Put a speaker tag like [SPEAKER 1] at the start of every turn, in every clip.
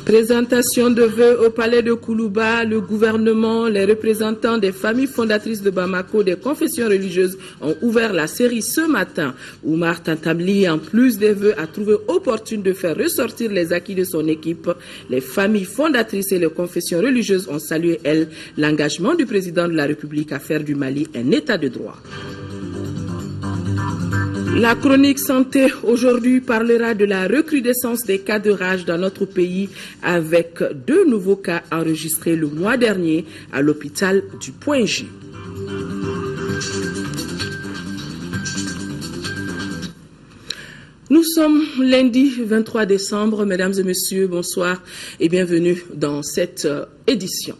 [SPEAKER 1] Présentation de vœux au palais de Koulouba, le gouvernement, les représentants des familles fondatrices de Bamako, des confessions religieuses ont ouvert la série ce matin. Oumar Tantabli, en plus des vœux, a trouvé opportune de faire ressortir les acquis de son équipe. Les familles fondatrices et les confessions religieuses ont salué, elles, l'engagement du président de la République à faire du Mali un état de droit. La chronique santé aujourd'hui parlera de la recrudescence des cas de rage dans notre pays avec 2 nouveaux cas enregistrés le mois dernier à l'hôpital du Point J. Nous sommes lundi 23 décembre. Mesdames et messieurs, bonsoir et bienvenue dans cette édition.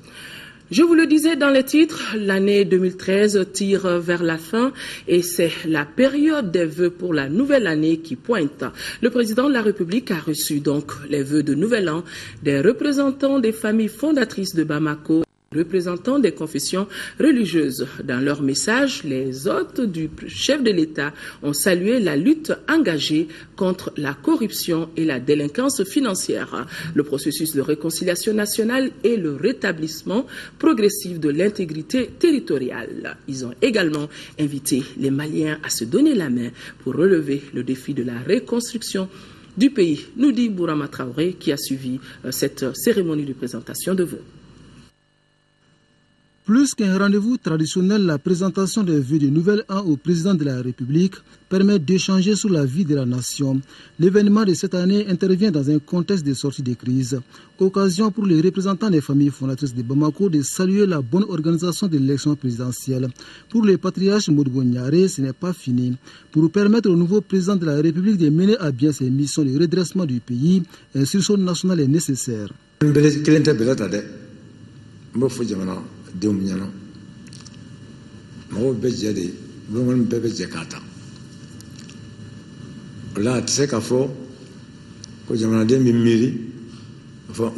[SPEAKER 1] Je vous le disais dans les titres, l'année 2013 tire vers la fin et c'est la période des vœux pour la nouvelle année qui pointe. Le président de la République a reçu donc les vœux de nouvel an des représentants des familles fondatrices de Bamako, représentants des confessions religieuses. Dans leur message, les hôtes du chef de l'État ont salué la lutte engagée contre la corruption et la délinquance financière, le processus de réconciliation nationale et le rétablissement progressif de l'intégrité territoriale. Ils ont également invité les Maliens à se donner la main pour relever le défi de la reconstruction du pays, nous dit Bourama Traoré qui a suivi cette cérémonie de présentation de vœux.
[SPEAKER 2] Plus qu'un rendez-vous traditionnel, la présentation des vœux de nouvel an au président de la République permet d'échanger sur la vie de la nation. L'événement de cette année intervient dans un contexte de sortie de crise. Occasion pour les représentants des familles fondatrices de Bamako de saluer la bonne organisation de l'élection présidentielle. Pour le patriarche Modibo Niaré, ce n'est pas fini. Pour permettre au nouveau président de la République de mener à bien ses missions de redressement du pays, un sursaut national est nécessaire.
[SPEAKER 3] Denw ɲɛna mɔgɔw bɛ jɛ de bamanan bɛɛ bɛ jɛ k'a ta o la a tɛ se k'a fɔ ko jamanaden bɛ miiri a fɔ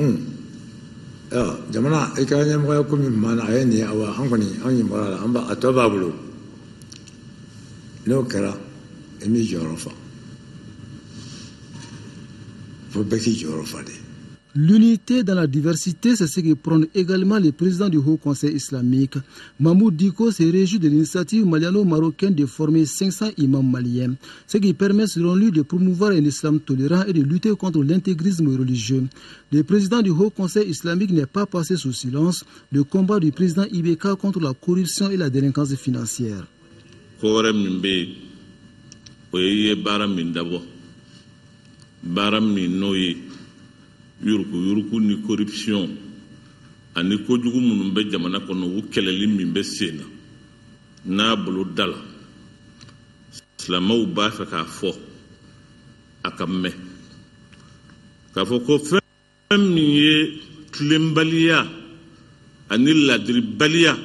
[SPEAKER 3] jamana i ka ɲɛmɔgɔya ko min banna a ye nin ye awa an kɔni an ɲɛ bɔra la a tɔ b'a bolo n'o kɛra i m'i jɔyɔrɔ fa fo bɛɛ k'i jɔyɔrɔ fa de.
[SPEAKER 2] L'unité dans la diversité, c'est ce que prône également le président du Haut Conseil islamique. Mahmoud Diko se réjouit de l'initiative maliano-marocaine de former 500 imams maliens, ce qui permet selon lui de promouvoir un islam tolérant et de lutter contre l'intégrisme religieux. Le président du Haut Conseil islamique n'est pas passé sous silence le combat du président Ibeka contre la corruption et la délinquance financière.
[SPEAKER 4] yuruku ni corruption ani kojugu munun be jamana kono wu keleli min be sena na bulu dala islamaw ba fa ka fo akamme ka fo ko fem ye tlembalia ani ladribalia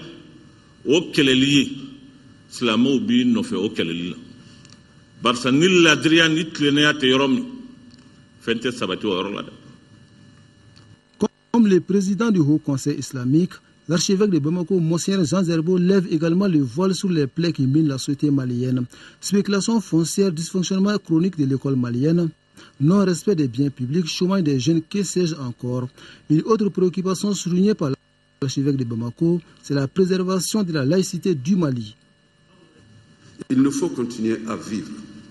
[SPEAKER 4] o keleli islamaw bi no fe o keleli barsa ni ladria ni tlenia te yorom fente sabati o rola.
[SPEAKER 2] Comme le président du Haut Conseil islamique, l'archevêque de Bamako, Monseigneur Jean Zerbo, lève également le voile sur les plaies qui minent la société malienne. Spéculation foncière, dysfonctionnement chronique de l'école malienne, non-respect des biens publics, chômage des jeunes, que sais-je encore. Une autre préoccupation soulignée par l'archevêque de Bamako, c'est la préservation de la laïcité du Mali.
[SPEAKER 5] Il nous faut continuer à vivre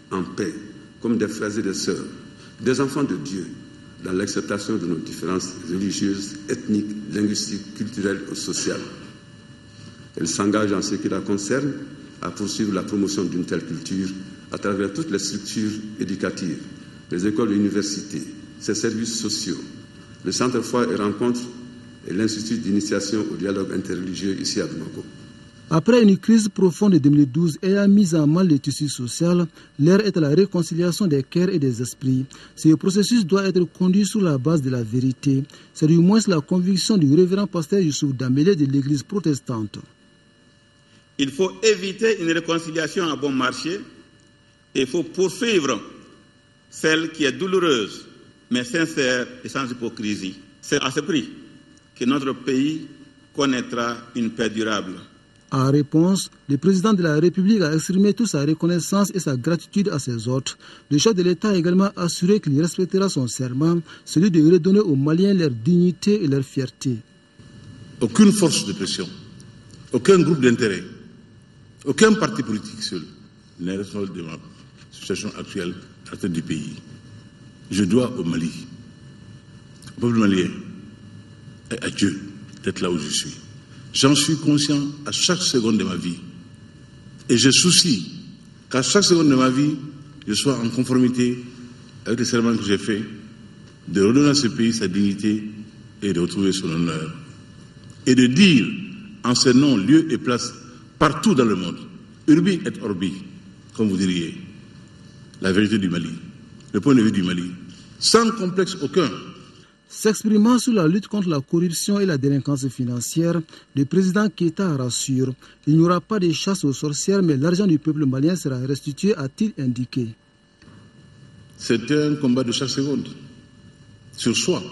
[SPEAKER 5] en paix, comme des frères et des sœurs, des enfants de Dieu, dans l'acceptation de nos différences religieuses, ethniques, linguistiques, culturelles et sociales. Elle s'engage en ce qui la concerne à poursuivre la promotion d'une telle culture à travers toutes les structures éducatives, les écoles et universités, ses services sociaux, le centre foi et rencontres et l'institut d'initiation au dialogue interreligieux ici à Bamako.
[SPEAKER 2] Après une crise profonde de 2012 ayant mis en mal le tissu social, l'heure est à la réconciliation des cœurs et des esprits. Ce processus doit être conduit sur la base de la vérité. C'est du moins la conviction du révérend pasteur Youssouf Dambélé de l'église protestante.
[SPEAKER 6] Il faut éviter une réconciliation à bon marché et il faut poursuivre celle qui est douloureuse, mais sincère et sans hypocrisie. C'est à ce prix que notre pays connaîtra une paix durable.
[SPEAKER 2] En réponse, le président de la République a exprimé toute sa reconnaissance et sa gratitude à ses hôtes. Le chef de l'État a également assuré qu'il respectera son serment, celui de redonner aux Maliens leur dignité et leur fierté.
[SPEAKER 7] Aucune force de pression, aucun groupe d'intérêt, aucun parti politique seul n'est responsable de ma situation actuelle à la tête du pays. Je dois au Mali, au peuple malien et à Dieu d'être là où je suis. J'en suis conscient à chaque seconde de ma vie. Et je soucie qu'à chaque seconde de ma vie, je sois en conformité avec les serments que j'ai faits, de redonner à ce pays sa dignité et de retrouver son honneur. Et de dire en ce nom, lieu et place, partout dans le monde, urbi et orbi, comme vous diriez, la vérité du Mali, le point de vue du Mali, sans complexe aucun.
[SPEAKER 2] S'exprimant sur la lutte contre la corruption et la délinquance financière, le président Keïta rassure, il n'y aura pas de chasse aux sorcières, mais l'argent du peuple malien sera restitué, a-t-il indiqué.
[SPEAKER 7] C'est un combat de chaque seconde, sur soi,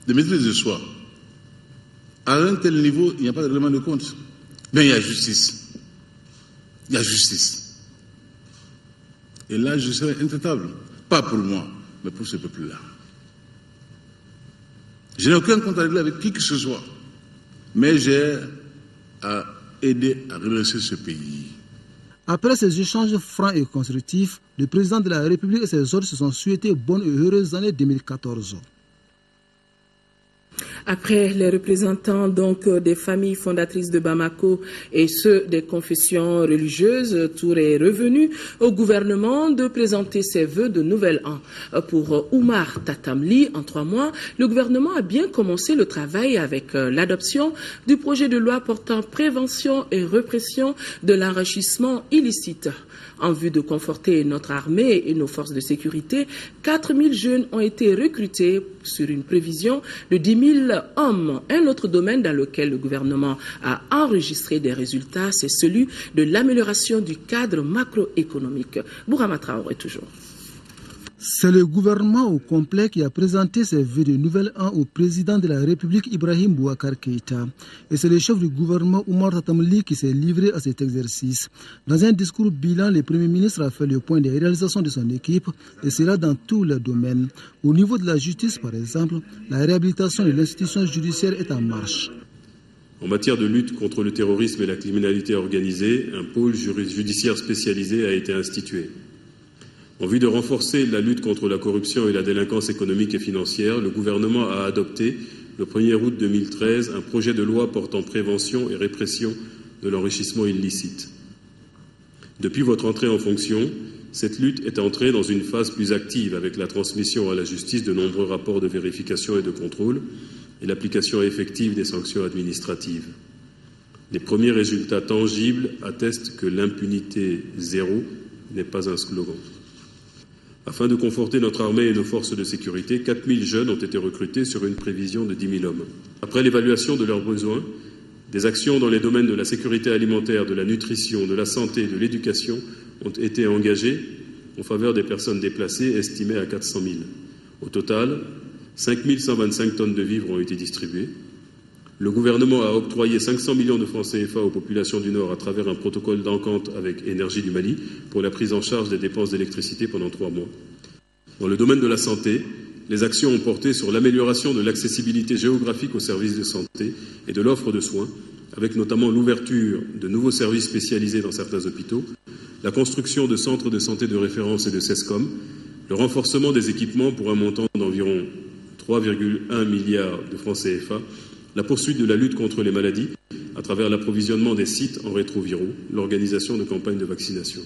[SPEAKER 7] de maîtrise de soi. À un tel niveau, il n'y a pas de règlement de compte. Mais il y a justice. Il y a justice. Et là, je serai intraitable. Pas pour moi, mais pour ce peuple-là. Je n'ai aucun compte à régler avec qui que ce soit. Mais j'ai à aider à relancer ce pays.
[SPEAKER 2] Après ces échanges francs et constructifs, le président de la République et ses hôtes se sont souhaités bonne et heureuse année 2014.
[SPEAKER 1] Après les représentants donc des familles fondatrices de Bamako et ceux des confessions religieuses, Tour est revenu au gouvernement de présenter ses vœux de nouvel an. Pour Oumar Tatamli, en 3 mois, le gouvernement a bien commencé le travail avec l'adoption du projet de loi portant prévention et répression de l'enrichissement illicite. En vue de conforter notre armée et nos forces de sécurité, 4000 jeunes ont été recrutés sur une prévision de 10 000 hommes. Un autre domaine dans lequel le gouvernement a enregistré des résultats, c'est celui de l'amélioration du cadre macroéconomique. Bourama Traoré toujours.
[SPEAKER 2] C'est le gouvernement au complet qui a présenté ses vœux de nouvel an au président de la République Ibrahim Boubacar Keïta. Et c'est le chef du gouvernement Oumar Tatamli qui s'est livré à cet exercice. Dans un discours bilan, le Premier ministre a fait le point des réalisations de son équipe et cela dans tous les domaines. Au niveau de la justice, par exemple, la réhabilitation de l'institution judiciaire est en marche.
[SPEAKER 8] En matière de lutte contre le terrorisme et la criminalité organisée, un pôle judiciaire spécialisé a été institué. En vue de renforcer la lutte contre la corruption et la délinquance économique et financière, le gouvernement a adopté, le 1er août 2013, un projet de loi portant prévention et répression de l'enrichissement illicite. Depuis votre entrée en fonction, cette lutte est entrée dans une phase plus active avec la transmission à la justice de nombreux rapports de vérification et de contrôle et l'application effective des sanctions administratives. Les premiers résultats tangibles attestent que l'impunité zéro n'est pas un slogan. Afin de conforter notre armée et nos forces de sécurité, 4000 jeunes ont été recrutés sur une prévision de 10 000 hommes. Après l'évaluation de leurs besoins, des actions dans les domaines de la sécurité alimentaire, de la nutrition, de la santé et de l'éducation ont été engagées en faveur des personnes déplacées, estimées à 400 000. Au total, 5 125 tonnes de vivres ont été distribuées. Le gouvernement a octroyé 500 millions de francs CFA aux populations du Nord à travers un protocole d'entente avec Énergie du Mali pour la prise en charge des dépenses d'électricité pendant 3 mois. Dans le domaine de la santé, les actions ont porté sur l'amélioration de l'accessibilité géographique aux services de santé et de l'offre de soins, avec notamment l'ouverture de nouveaux services spécialisés dans certains hôpitaux, la construction de centres de santé de référence et de CESCOM, le renforcement des équipements pour un montant d'environ 3,1 milliards de francs CFA, la poursuite de la lutte contre les maladies à travers l'approvisionnement des sites en rétroviraux, l'organisation de campagnes de vaccination.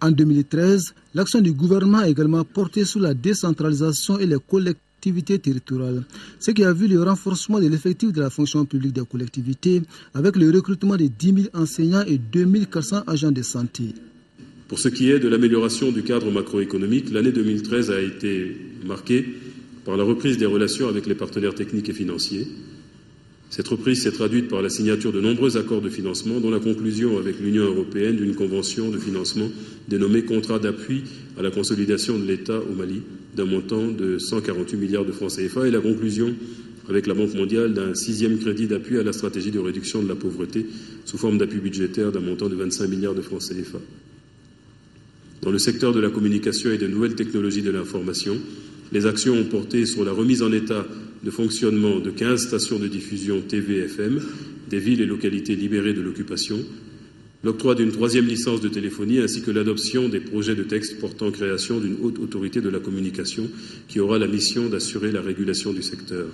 [SPEAKER 2] En 2013, l'action du gouvernement a également porté sur la décentralisation et les collectivités territoriales, ce qui a vu le renforcement de l'effectif de la fonction publique des collectivités avec le recrutement de 10 000 enseignants et 2 400 agents de santé.
[SPEAKER 8] Pour ce qui est de l'amélioration du cadre macroéconomique, l'année 2013 a été marquée par la reprise des relations avec les partenaires techniques et financiers. Cette reprise s'est traduite par la signature de nombreux accords de financement, dont la conclusion avec l'Union européenne d'une convention de financement dénommée Contrat d'appui à la consolidation de l'État au Mali, d'un montant de 148 milliards de francs CFA, et la conclusion avec la Banque mondiale d'un 6e crédit d'appui à la stratégie de réduction de la pauvreté sous forme d'appui budgétaire d'un montant de 25 milliards de francs CFA. Dans le secteur de la communication et des nouvelles technologies de l'information, les actions ont porté sur la remise en état de fonctionnement de 15 stations de diffusion TV/FM des villes et localités libérées de l'occupation, l'octroi d'une 3e licence de téléphonie ainsi que l'adoption des projets de texte portant création d'une haute autorité de la communication qui aura la mission d'assurer la régulation du secteur.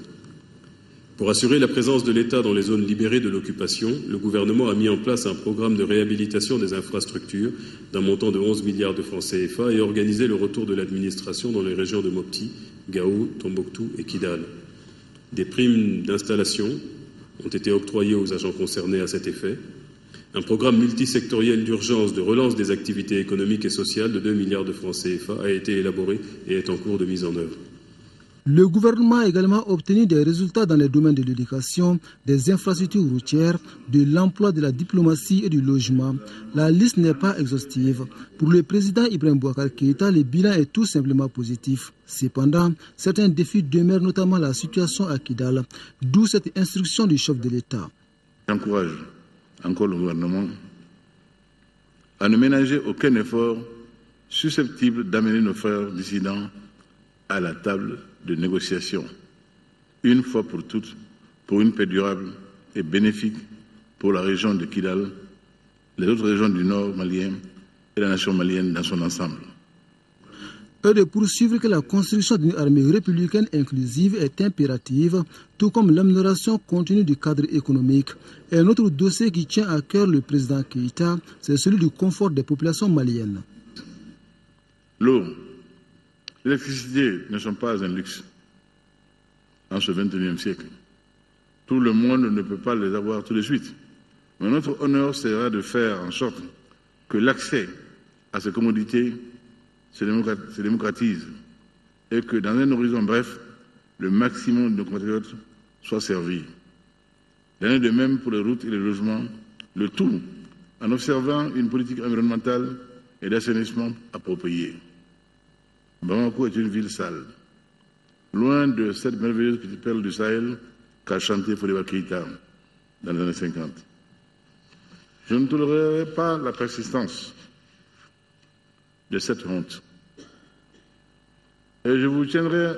[SPEAKER 8] Pour assurer la présence de l'État dans les zones libérées de l'occupation, le gouvernement a mis en place un programme de réhabilitation des infrastructures d'un montant de 11 milliards de francs CFA et organisé le retour de l'administration dans les régions de Mopti, Gao, Tombouctou et Kidal. Des primes d'installation ont été octroyées aux agents concernés à cet effet. Un programme multisectoriel d'urgence de relance des activités économiques et sociales de 2 milliards de francs CFA a été élaboré et est en cours de mise en œuvre.
[SPEAKER 2] Le gouvernement a également obtenu des résultats dans les domaines de l'éducation, des infrastructures routières, de l'emploi, de la diplomatie et du logement. La liste n'est pas exhaustive. Pour le président Ibrahim Boubacar Keïta, le bilan est tout simplement positif. Cependant, certains défis demeurent, notamment la situation à Kidal, d'où cette instruction du chef de l'État.
[SPEAKER 7] J'encourage encore le gouvernement à ne ménager aucun effort susceptible d'amener nos frères dissidents à la table de négociation, une fois pour toutes, pour une paix durable et bénéfique pour la région de Kidal, les autres régions du nord malien et la nation malienne dans son ensemble.
[SPEAKER 2] Et de poursuivre que la construction d'une armée républicaine inclusive est impérative, tout comme l'amélioration continue du cadre économique. Et un autre dossier qui tient à cœur le président Keïta, c'est celui du confort des populations maliennes.
[SPEAKER 7] L'eau, l'électricité ne sont pas un luxe en ce XXIe siècle. Tout le monde ne peut pas les avoir tout de suite. Mais notre honneur sera de faire en sorte que l'accès à ces commodités se démocratise et que dans un horizon bref, le maximum de nos compatriotes soit servi. Il en est de même pour les routes et les logements, le tout en observant une politique environnementale et d'assainissement appropriée. Bamako est une ville sale, loin de cette merveilleuse petite perle du Sahel qu'a chanté Fodéba Keïta dans les années 50. Je ne tolérerai pas la persistance de cette honte. Et je vous tiendrai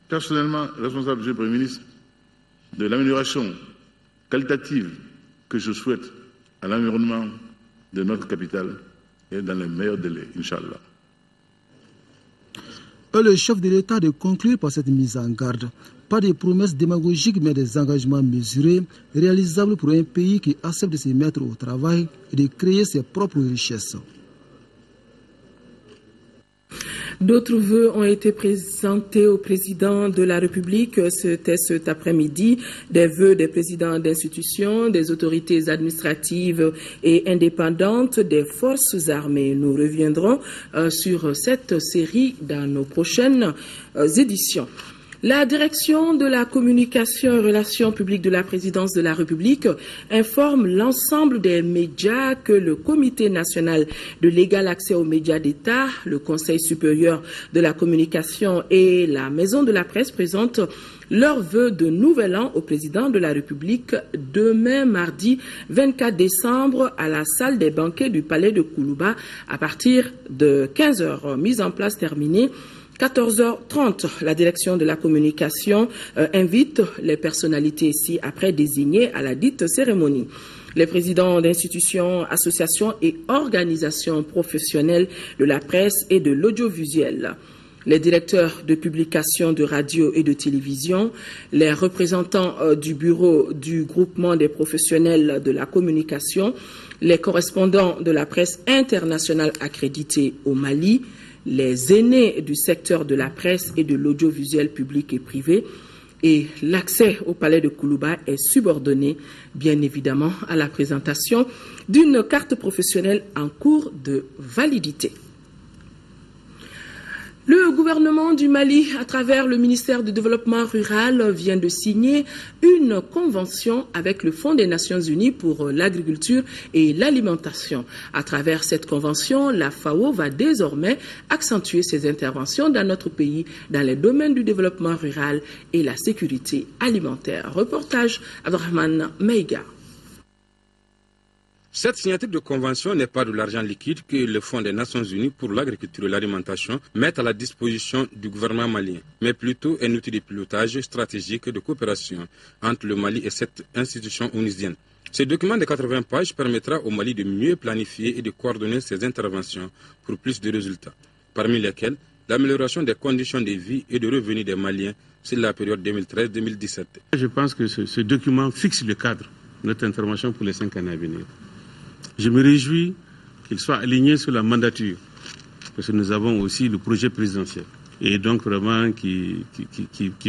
[SPEAKER 7] personnellement responsable, Monsieur le Premier ministre, de l'amélioration qualitative que je souhaite à l'environnement de notre capitale et dans les meilleurs délais, Inch'Allah.
[SPEAKER 2] Le chef de l'État de conclure par cette mise en garde. Pas des promesses démagogiques, mais des engagements mesurés, réalisables pour un pays qui accepte de se mettre au travail et de créer ses propres richesses.
[SPEAKER 1] D'autres vœux ont été présentés au président de la République. C'était cet après-midi des vœux des présidents d'institutions, des autorités administratives et indépendantes, des forces armées. Nous reviendrons sur cette série dans nos prochaines éditions. La direction de la communication et relations publiques de la présidence de la République informe l'ensemble des médias que le Comité national de l'égal accès aux médias d'État, le Conseil supérieur de la communication et la Maison de la presse présentent leurs vœux de nouvel an au président de la République demain mardi 24 décembre à la salle des banquets du palais de Koulouba à partir de 15h. Mise en place terminée. 14h30, la direction de la communication invite les personnalités ci-après désignées à la dite cérémonie. Les présidents d'institutions, associations et organisations professionnelles de la presse et de l'audiovisuel, les directeurs de publication de radio et de télévision, les représentants du bureau du groupement des professionnels de la communication, les correspondants de la presse internationale accrédités au Mali, les aînés du secteur de la presse et de l'audiovisuel public et privé, et l'accès au palais de Koulouba est subordonné, bien évidemment, à la présentation d'une carte professionnelle en cours de validité. Le gouvernement du Mali, à travers le ministère du Développement rural, vient de signer une convention avec le Fonds des Nations Unies pour l'agriculture et l'alimentation. À travers cette convention, la FAO va désormais accentuer ses interventions dans notre pays dans les domaines du développement rural et la sécurité alimentaire. Reportage Abdrahman Meiga.
[SPEAKER 9] Cette signature de convention n'est pas de l'argent liquide que le Fonds des Nations Unies pour l'agriculture et l'alimentation met à la disposition du gouvernement malien, mais plutôt un outil de pilotage stratégique de coopération entre le Mali et cette institution onusienne. Ce document de 80 pages permettra au Mali de mieux planifier et de coordonner ses interventions pour plus de résultats, parmi lesquels l'amélioration des conditions de vie et de revenus des Maliens sur la période 2013-2017.
[SPEAKER 7] Je pense que ce document fixe le cadre de notre intervention pour les 5 années à venir. Je me réjouis qu'il soit aligné sur la mandature, parce que nous avons aussi le projet présidentiel, et donc vraiment qui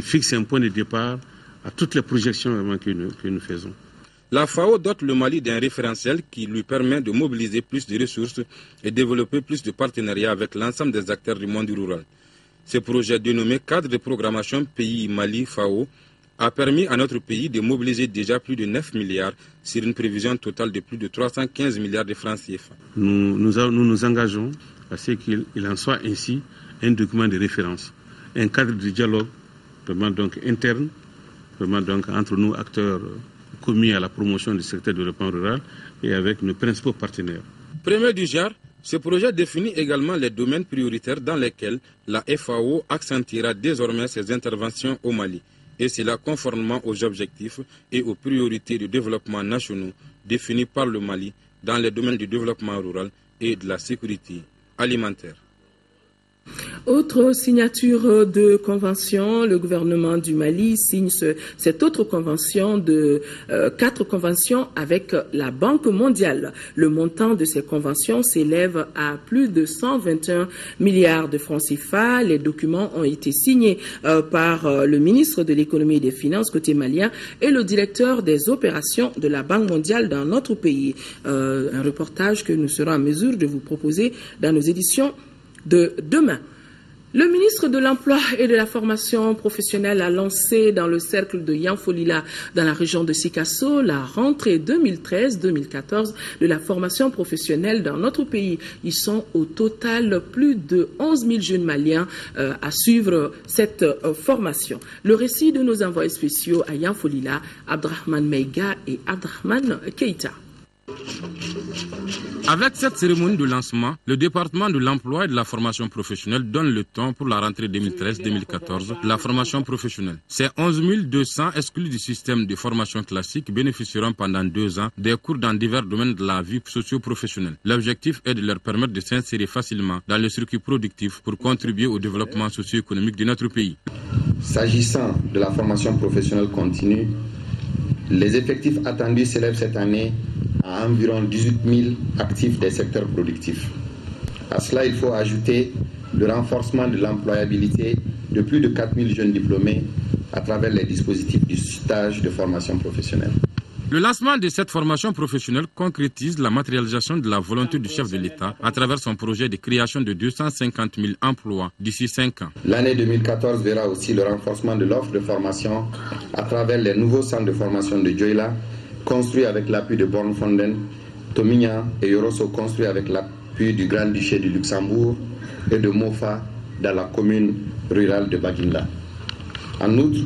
[SPEAKER 7] fixe un point de départ à toutes les projections vraiment que nous faisons.
[SPEAKER 9] La FAO dote le Mali d'un référentiel qui lui permet de mobiliser plus de ressources et développer plus de partenariats avec l'ensemble des acteurs du monde rural. Ce projet dénommé Cadre de programmation Pays Mali FAO a permis à notre pays de mobiliser déjà plus de 9 milliards sur une prévision totale de plus de 315 milliards de francs CFA.
[SPEAKER 7] Nous nous engageons à ce qu'il en soit ainsi un document de référence, un cadre de dialogue vraiment donc interne, vraiment donc entre nous acteurs commis à la promotion du secteur de développement rural et avec nos principaux partenaires.
[SPEAKER 9] Premier du genre, ce projet définit également les domaines prioritaires dans lesquels la FAO accentuera désormais ses interventions au Mali, et cela conformément aux objectifs et aux priorités de développement nationaux définis par le Mali dans les domaines du développement rural et de la sécurité alimentaire.
[SPEAKER 1] Autre signature de convention, le gouvernement du Mali signe cette autre convention de 4 conventions avec la Banque mondiale. Le montant de ces conventions s'élève à plus de 121 milliards de francs CFA. Les documents ont été signés par le ministre de l'économie et des finances côté malien et le directeur des opérations de la Banque mondiale dans notre pays. Un reportage que nous serons en mesure de vous proposer dans nos éditions de demain. Le ministre de l'Emploi et de la formation professionnelle a lancé dans le cercle de Yanfolila, dans la région de Sikasso, la rentrée 2013-2014 de la formation professionnelle dans notre pays. Ils sont au total plus de 11 000 jeunes maliens à suivre cette formation. Le récit de nos envoyés spéciaux à Yanfolila, Abdrahman Meiga et Abdrahman Keita.
[SPEAKER 9] Avec cette cérémonie de lancement, le département de l'emploi et de la formation professionnelle donne le ton pour la rentrée 2013-2014 de la formation professionnelle. Ces 11 200 exclus du système de formation classique bénéficieront pendant 2 ans des cours dans divers domaines de la vie socio-professionnelle. L'objectif est de leur permettre de s'insérer facilement dans le circuit productif pour contribuer au développement socio-économique de notre pays.
[SPEAKER 10] S'agissant de la formation professionnelle continue, les effectifs attendus s'élèvent cette année à environ 18 000 actifs des secteurs productifs. À cela, il faut ajouter le renforcement de l'employabilité de plus de 4 000 jeunes diplômés à travers les dispositifs du stage de formation professionnelle.
[SPEAKER 9] Le lancement de cette formation professionnelle concrétise la matérialisation de la volonté du chef de l'État à travers son projet de création de 250 000 emplois d'ici 5 ans.
[SPEAKER 10] L'année 2014 verra aussi le renforcement de l'offre de formation à travers les nouveaux centres de formation de Djoila, construits avec l'appui de Bornfonden, Tomignan et Yorosso, construits avec l'appui du Grand-Duché du Luxembourg et de Mofa dans la commune rurale de Baguinla. En outre,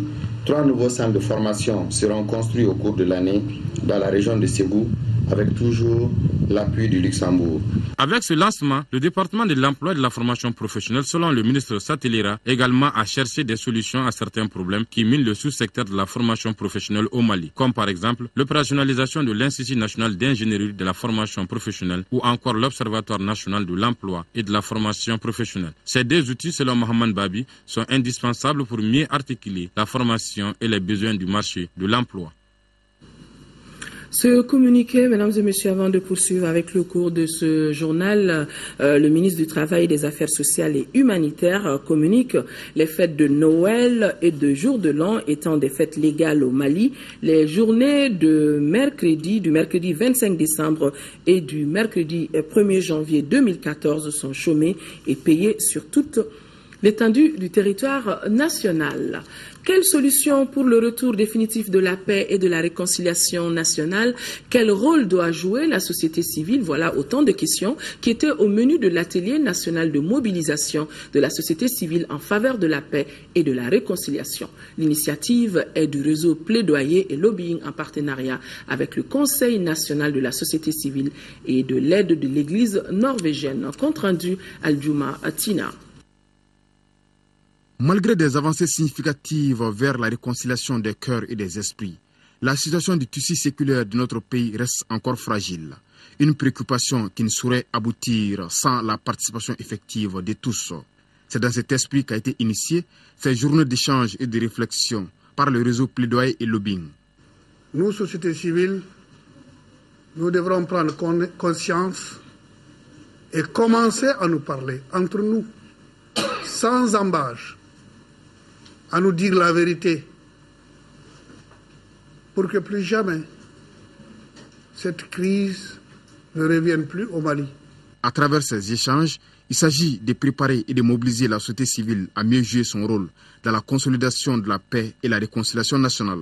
[SPEAKER 10] 3 nouveaux centres de formation seront construits au cours de l'année dans la région de Ségou, avec toujours l'appui du Luxembourg.
[SPEAKER 9] Avec ce lancement, le département de l'emploi et de la formation professionnelle, selon le ministre Satelera, également a cherché des solutions à certains problèmes qui minent le sous-secteur de la formation professionnelle au Mali, comme par exemple l'opérationnalisation de l'Institut national d'ingénierie de la formation professionnelle ou encore l'Observatoire national de l'emploi et de la formation professionnelle. Ces 2 outils, selon Mohamed Babi, sont indispensables pour mieux articuler la formation et les besoins du marché de l'emploi.
[SPEAKER 1] Ce communiqué, mesdames et messieurs, avant de poursuivre avec le cours de ce journal, le ministre du Travail et des Affaires sociales et humanitaires communique les fêtes de Noël et de Jour de l'An étant des fêtes légales au Mali. Les journées du mercredi 25 décembre et du mercredi 1er janvier 2014 sont chômées et payées sur toute l'étendue du territoire national. Quelle solution pour le retour définitif de la paix et de la réconciliation nationale? Quel rôle doit jouer la société civile? Voilà autant de questions qui étaient au menu de l'atelier national de mobilisation de la société civile en faveur de la paix et de la réconciliation. L'initiative est du réseau Plaidoyer et Lobbying en partenariat avec le Conseil national de la société civile et de l'aide de l'Église norvégienne. Compte rendu Aldjouma Tina.
[SPEAKER 11] Malgré des avancées significatives vers la réconciliation des cœurs et des esprits, la situation du tissu séculaire de notre pays reste encore fragile. Une préoccupation qui ne saurait aboutir sans la participation effective de tous. C'est dans cet esprit qu'a été initiée ces journées d'échange et de réflexion par le réseau Plaidoyer et Lobbying.
[SPEAKER 12] Nous, société civile, nous devrons prendre conscience et commencer à nous parler entre nous, sans embâche, à nous dire la vérité, pour que plus jamais cette crise ne revienne plus au Mali.
[SPEAKER 11] À travers ces échanges, il s'agit de préparer et de mobiliser la société civile à mieux jouer son rôle dans la consolidation de la paix et la réconciliation nationale,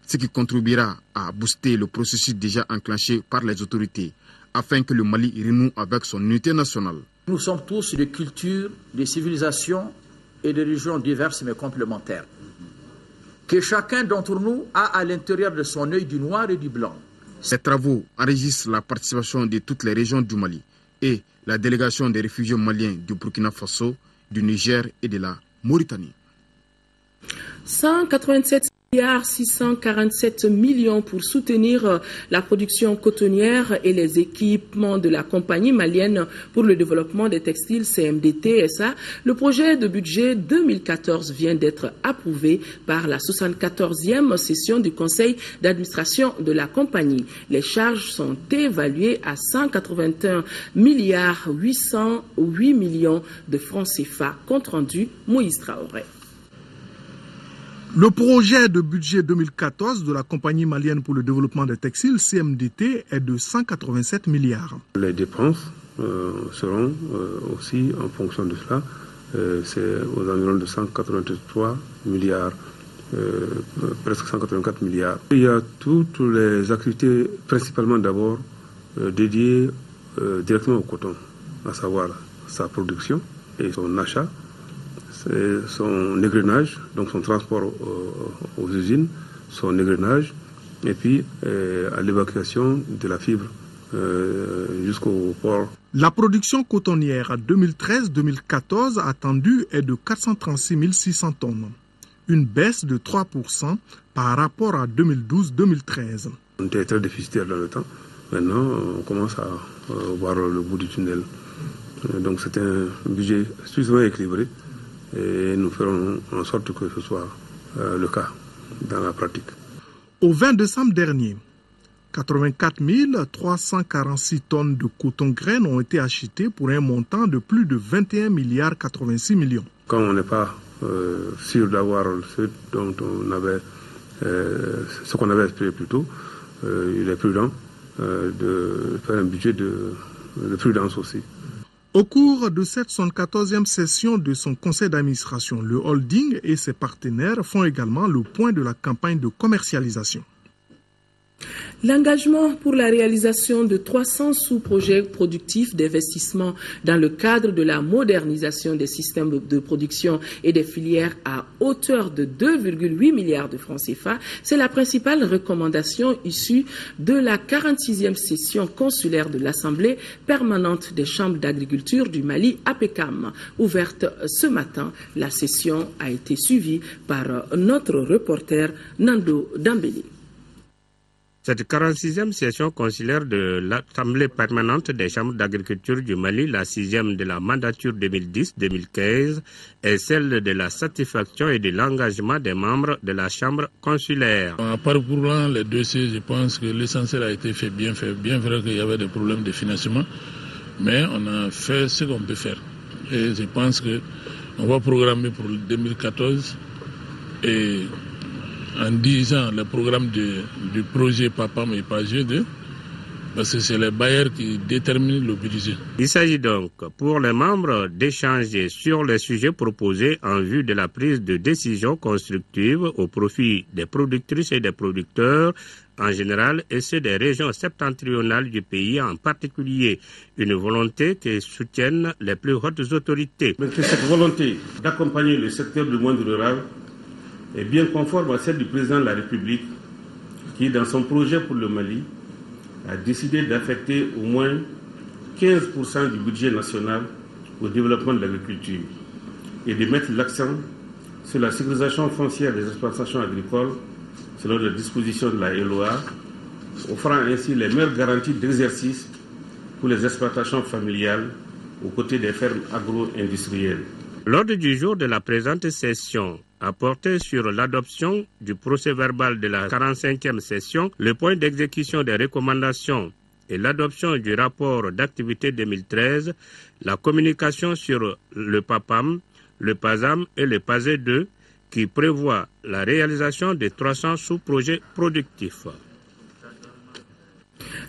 [SPEAKER 11] ce qui contribuera à booster le processus déjà enclenché par les autorités, afin que le Mali renoue avec son unité nationale.
[SPEAKER 13] Nous sommes tous de cultures, de civilisations et de religions diverses mais complémentaires. Que chacun d'entre nous a à l'intérieur de son œil du noir et du blanc.
[SPEAKER 11] Ces travaux enregistrent la participation de toutes les régions du Mali et la délégation des réfugiés maliens du Burkina Faso, du Niger et de la Mauritanie.
[SPEAKER 1] 187,647 milliards pour soutenir la production cotonnière et les équipements de la compagnie malienne pour le développement des textiles CMDT-SA. Le projet de budget 2014 vient d'être approuvé par la 74e session du conseil d'administration de la compagnie. Les charges sont évaluées à 181,808 millions de francs CFA. Compte rendu Moïse Traoré.
[SPEAKER 14] Le projet de budget 2014 de la compagnie malienne pour le développement des textiles, CMDT, est de 187 milliards.
[SPEAKER 8] Les dépenses seront aussi en fonction de cela. C'est aux environs de 183 milliards, presque 184 milliards. Il y a toutes les activités, principalement d'abord dédiées directement au coton, à savoir sa production et son achat, son égrenage, donc son transport aux usines, son égrenage, et puis à l'évacuation de la fibre jusqu'au port.
[SPEAKER 14] La production cotonnière 2013-2014 attendue est de 436 600 tonnes, une baisse de 3% par rapport à 2012-2013.
[SPEAKER 8] On était très déficitaire dans le temps. Maintenant, on commence à voir le bout du tunnel. Donc c'est un budget suffisamment équilibré. Et nous ferons en sorte que ce soit le cas dans la pratique.
[SPEAKER 14] Au 20 décembre dernier, 84 346 tonnes de coton-graines ont été achetées pour un montant de plus de 21 milliards 86 millions.
[SPEAKER 8] Quand on n'est pas sûr d'avoir ce dont on avait, ce qu'on avait espéré plus tôt, il est prudent de faire un budget de prudence aussi.
[SPEAKER 14] Au cours de cette 74e session de son conseil d'administration, le holding et ses partenaires font également le point de la campagne de commercialisation.
[SPEAKER 1] L'engagement pour la réalisation de 300 sous-projets productifs d'investissement dans le cadre de la modernisation des systèmes de production et des filières à hauteur de 2,8 milliards de francs CFA, c'est la principale recommandation issue de la 46e session consulaire de l'Assemblée permanente des chambres d'agriculture du Mali, APECAM. Ouverte ce matin, la session a été suivie par notre reporter Nando Dambélé.
[SPEAKER 15] Cette 46e session consulaire de l'Assemblée permanente des chambres d'agriculture du Mali, la 6e de la mandature 2010-2015, est celle de la satisfaction et de l'engagement des membres de la chambre consulaire.
[SPEAKER 16] En parcourant les dossiers, je pense que l'essentiel a été fait. Bien vrai qu'il y avait des problèmes de financement, mais on a fait ce qu'on peut faire. Et je pense qu'on va programmer pour 2014 et en 10 ans, le programme du projet PAPAM et PAGE 2, parce que c'est les bailleurs qui déterminent le budget.
[SPEAKER 15] Il s'agit donc pour les membres d'échanger sur les sujets proposés en vue de la prise de décisions constructives au profit des productrices et des producteurs en général et ceux des régions septentrionales du pays en particulier. Une volonté que soutiennent les plus hautes autorités.
[SPEAKER 17] Mais que cette volonté d'accompagner le secteur du monde rural est bien conforme à celle du président de la République qui, dans son projet pour le Mali, a décidé d'affecter au moins 15% du budget national au développement de l'agriculture et de mettre l'accent sur la sécurisation foncière des exploitations agricoles selon les dispositions de la LOA, offrant ainsi les meilleures garanties d'exercice pour les exploitations familiales aux côtés des fermes agro-industrielles.
[SPEAKER 15] L'ordre du jour de la présente session a porté sur l'adoption du procès-verbal de la 45e session, le point d'exécution des recommandations et l'adoption du rapport d'activité 2013, la communication sur le PAPAM, le PASAM et le PASE2 qui prévoit la réalisation de 300 sous-projets productifs.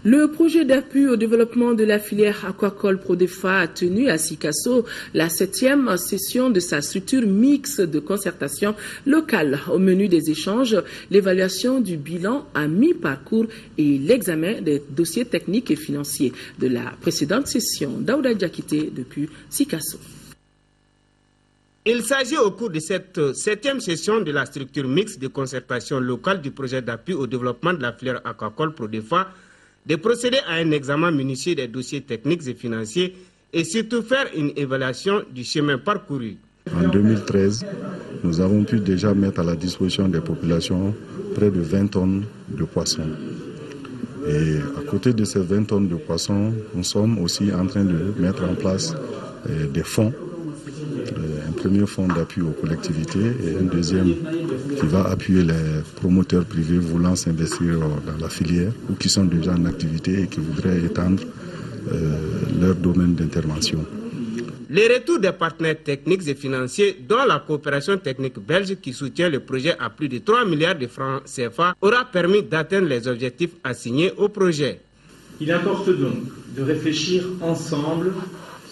[SPEAKER 1] Le projet d'appui au développement de la filière aquacole Prodefa a tenu à Sikasso la 7e session de sa structure mixte de concertation locale. Au menu des échanges, l'évaluation du bilan à mi-parcours et l'examen des dossiers techniques et financiers de la précédente session. Daouda Diakité depuis Sikasso.
[SPEAKER 18] Il s'agit au cours de cette 7e session de la structure mixte de concertation locale du projet d'appui au développement de la filière aquacole Prodefa de procéder à un examen minutieux des dossiers techniques et financiers et surtout faire une évaluation du chemin parcouru.
[SPEAKER 19] En 2013, nous avons pu déjà mettre à la disposition des populations près de 20 tonnes de poissons. Et à côté de ces 20 tonnes de poissons, nous sommes aussi en train de mettre en place des fonds. Un premier fonds d'appui aux collectivités et un deuxième qui va appuyer les promoteurs privés voulant s'investir dans la filière ou qui sont déjà en activité et qui voudraient étendre leur domaine d'intervention.
[SPEAKER 18] Les retours des partenaires techniques et financiers, dont la coopération technique belge qui soutient le projet à plus de 3 milliards de francs CFA, aura permis d'atteindre les objectifs assignés au projet.
[SPEAKER 20] Il importe donc de réfléchir ensemble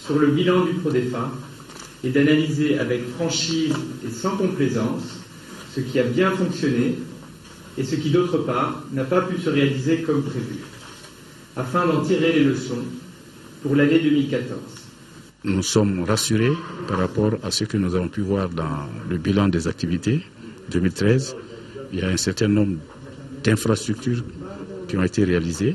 [SPEAKER 20] sur le bilan du Prodefa et d'analyser avec franchise et sans complaisance ce qui a bien fonctionné et ce qui, d'autre part, n'a pas pu se réaliser comme prévu, afin d'en tirer les leçons pour l'année 2014.
[SPEAKER 19] Nous sommes rassurés par rapport à ce que nous avons pu voir dans le bilan des activités 2013. Il y a un certain nombre d'infrastructures qui ont été réalisées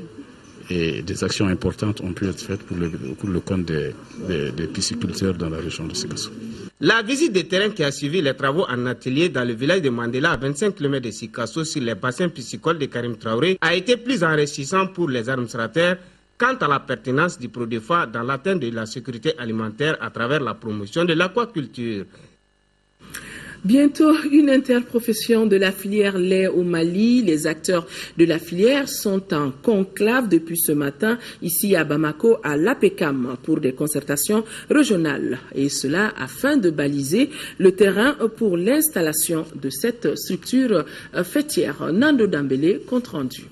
[SPEAKER 19] et des actions importantes ont pu être faites pour le compte des pisciculteurs dans la région de Sikasso.
[SPEAKER 18] La visite de terrain qui a suivi les travaux en atelier dans le village de Mandela à 25 km de Sikasso sur les bassins piscicoles de Karim Traoré a été plus enrichissant pour les administrateurs quant à la pertinence du Prodefa dans l'atteinte de la sécurité alimentaire à travers la promotion de l'aquaculture.
[SPEAKER 1] Bientôt, une interprofession de la filière lait au Mali. Les acteurs de la filière sont en conclave depuis ce matin, ici à Bamako, à l'APECAM, pour des concertations régionales. Et cela afin de baliser le terrain pour l'installation de cette structure fêtière. Nando Dambélé, compte rendu.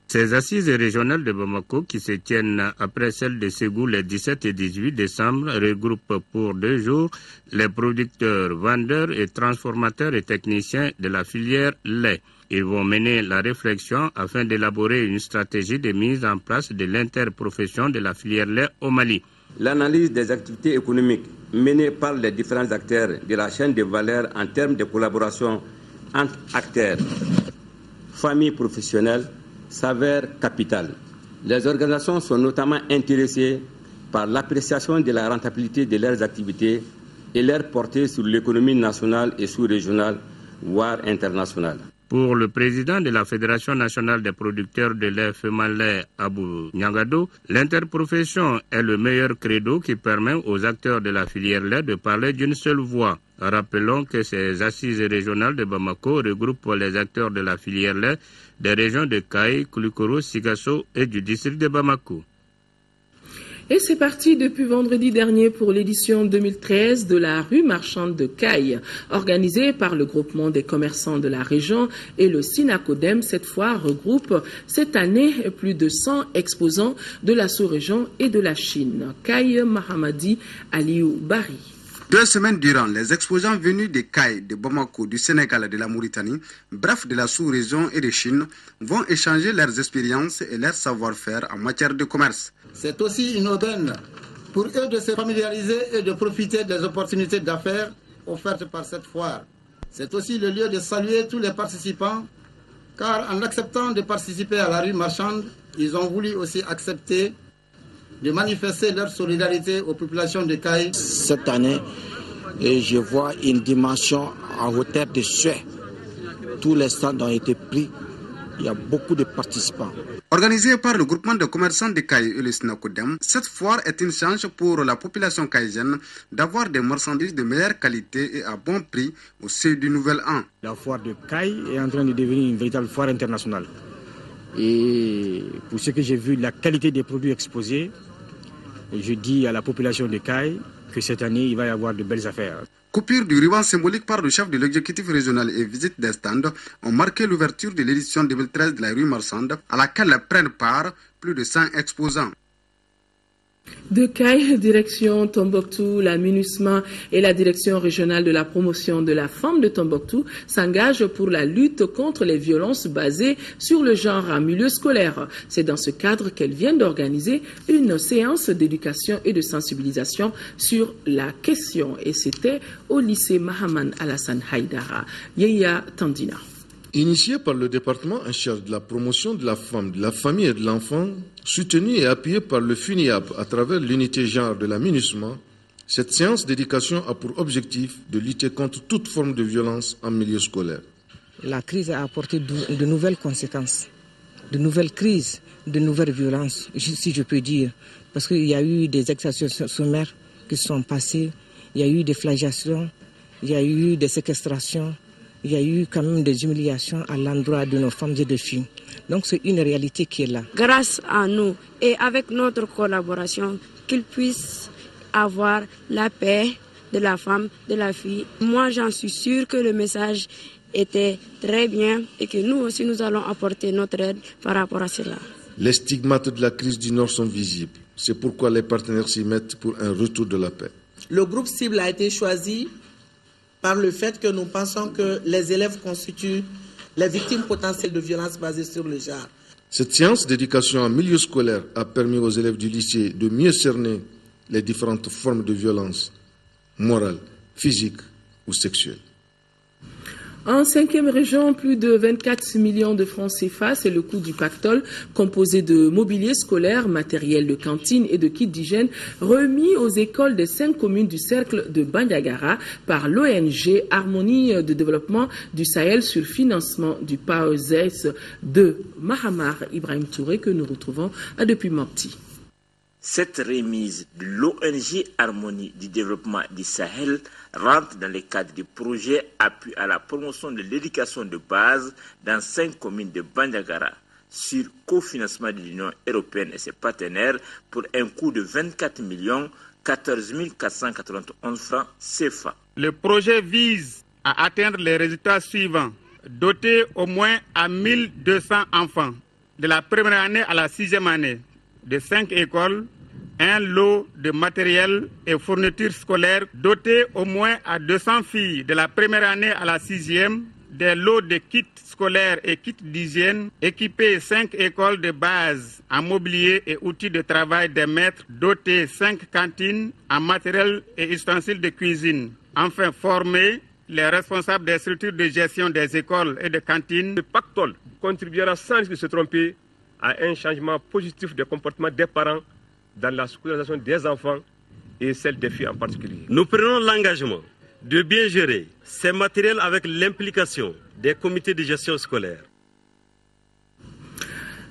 [SPEAKER 15] Ces assises régionales de Bamako, qui se tiennent après celles de Ségou les 17 et 18 décembre, regroupent pour 2 jours les producteurs, vendeurs et transformateurs et techniciens de la filière lait. Ils vont mener la réflexion afin d'élaborer une stratégie de mise en place de l'interprofession de la filière lait au Mali.
[SPEAKER 21] L'analyse des activités économiques menées par les différents acteurs de la chaîne de valeur en termes de collaboration entre acteurs, familles professionnelles, s'avère capitale. Les organisations sont notamment intéressées par l'appréciation de la rentabilité de leurs activités et leur portée sur l'économie nationale et sous-régionale, voire internationale.
[SPEAKER 15] Pour le président de la Fédération nationale des producteurs de lait Femalais, Abou Nyangado, l'interprofession est le meilleur credo qui permet aux acteurs de la filière lait de parler d'une seule voix. Rappelons que ces assises régionales de Bamako regroupent les acteurs de la filière lait des régions de Kaï, Koulikoro, Sikasso et du district de Bamako.
[SPEAKER 1] Et c'est parti depuis vendredi dernier pour l'édition 2013 de la rue marchande de Caille, organisée par le groupement des commerçants de la région et le SINACODEM. Cette foire regroupe cette année plus de 100 exposants de la sous-région et de la Chine. Caille Mahamadi Aliou Bari.
[SPEAKER 3] 2 semaines durant, les exposants venus de Caille, de Bamako, du Sénégal et de la Mauritanie, bref de la sous-région et de Chine, vont échanger leurs expériences et leur savoir-faire en matière de commerce.
[SPEAKER 22] C'est aussi une aubaine pour eux de se familiariser et de profiter des opportunités d'affaires offertes par cette foire. C'est aussi le lieu de saluer tous les participants, car en acceptant de participer à la rue marchande, ils ont voulu aussi accepter de manifester leur solidarité aux populations de Caille.
[SPEAKER 23] Cette année, je vois une dimension à hauteur de souhait. Tous les stands ont été pris. Il y a beaucoup de participants.
[SPEAKER 3] Organisée par le groupement de commerçants de Caille et le SINACODEM, cette foire est une chance pour la population caïsienne d'avoir des marchandises de meilleure qualité et à bon prix au sein du nouvel an.
[SPEAKER 23] La foire de Caille est en train de devenir une véritable foire internationale. Et pour ce que j'ai vu, la qualité des produits exposés, je dis à la population de Caille que cette année, il va y avoir de belles affaires.
[SPEAKER 3] Coupure du ruban symbolique par le chef de l'exécutif régional et visite des stands ont marqué l'ouverture de l'édition 2013 de la rue marchande à laquelle prennent part plus de 100 exposants.
[SPEAKER 1] De Caille, direction Tombouctou, la MINUSMA et la direction régionale de la promotion de la femme de Tombouctou s'engagent pour la lutte contre les violences basées sur le genre en milieu scolaire. C'est dans ce cadre qu'elles viennent d'organiser une séance d'éducation et de sensibilisation sur la question. Et c'était au lycée Mahaman Alassane Haïdara. Yeya Tandina.
[SPEAKER 24] Initié par le département en charge de la promotion de la femme, de la famille et de l'enfant, soutenu et appuyé par le FUNIAP à travers l'unité genre de la MINUSMA, cette séance d'éducation a pour objectif de lutter contre toute forme de violence en milieu scolaire.
[SPEAKER 25] La crise a apporté de nouvelles conséquences, de nouvelles crises, de nouvelles violences, si je peux dire, parce qu'il y a eu des exactions sommaires qui se sont passées, il y a eu des flagellations, il y a eu des séquestrations, il y a eu quand même des humiliations à l'endroit de nos femmes et de filles. Donc c'est une réalité qui est là.
[SPEAKER 26] Grâce à nous et avec notre collaboration, qu'ils puissent avoir la paix de la femme, de la fille. Moi, j'en suis sûre que le message était très bien et que nous aussi, nous allons apporter notre aide par rapport à cela.
[SPEAKER 24] Les stigmates de la crise du Nord sont visibles. C'est pourquoi les partenaires s'y mettent pour un retour de la paix.
[SPEAKER 27] Le groupe cible a été choisi par le fait que nous pensons que les élèves constituent les victimes potentielles de violences basées sur le genre.
[SPEAKER 24] Cette séance d'éducation en milieu scolaire a permis aux élèves du lycée de mieux cerner les différentes formes de violence morale, physique ou sexuelle.
[SPEAKER 1] En 5e région, plus de 24 millions de francs CFA, c'est le coût du pactole, composé de mobilier scolaire, matériel de cantine et de kits d'hygiène, remis aux écoles des 5 communes du cercle de Bandiagara par l'ONG Harmonie de développement du Sahel sur financement du PAES de Mahamar Ibrahim Touré que nous retrouvons à Depuis Mopti.
[SPEAKER 28] Cette remise de l'ONG Harmonie du développement du Sahel rentre dans le cadre du projet appui à la promotion de l'éducation de base dans 5 communes de Bandiagara sur cofinancement de l'Union européenne et ses partenaires pour un coût de 24 14 491 francs CFA.
[SPEAKER 29] Le projet vise à atteindre les résultats suivants. Doter au moins à 1200 enfants de la première année à la 6e année de 5 écoles, un lot de matériel et fournitures scolaires doté au moins à 200 filles de la première année à la 6e, des lots de kits scolaires et kits d'hygiène, équiper 5 écoles de base en mobilier et outils de travail des maîtres, doter 5 cantines en matériel et ustensiles de cuisine. Enfin, former les responsables des structures de gestion des écoles et de cantines.
[SPEAKER 30] Le pactole contribuera sans risque de se tromper à un changement positif des comportements des parents dans la scolarisation des enfants et celle des filles en particulier.
[SPEAKER 31] Nous prenons l'engagement de bien gérer ces matériels avec l'implication des comités de gestion scolaire.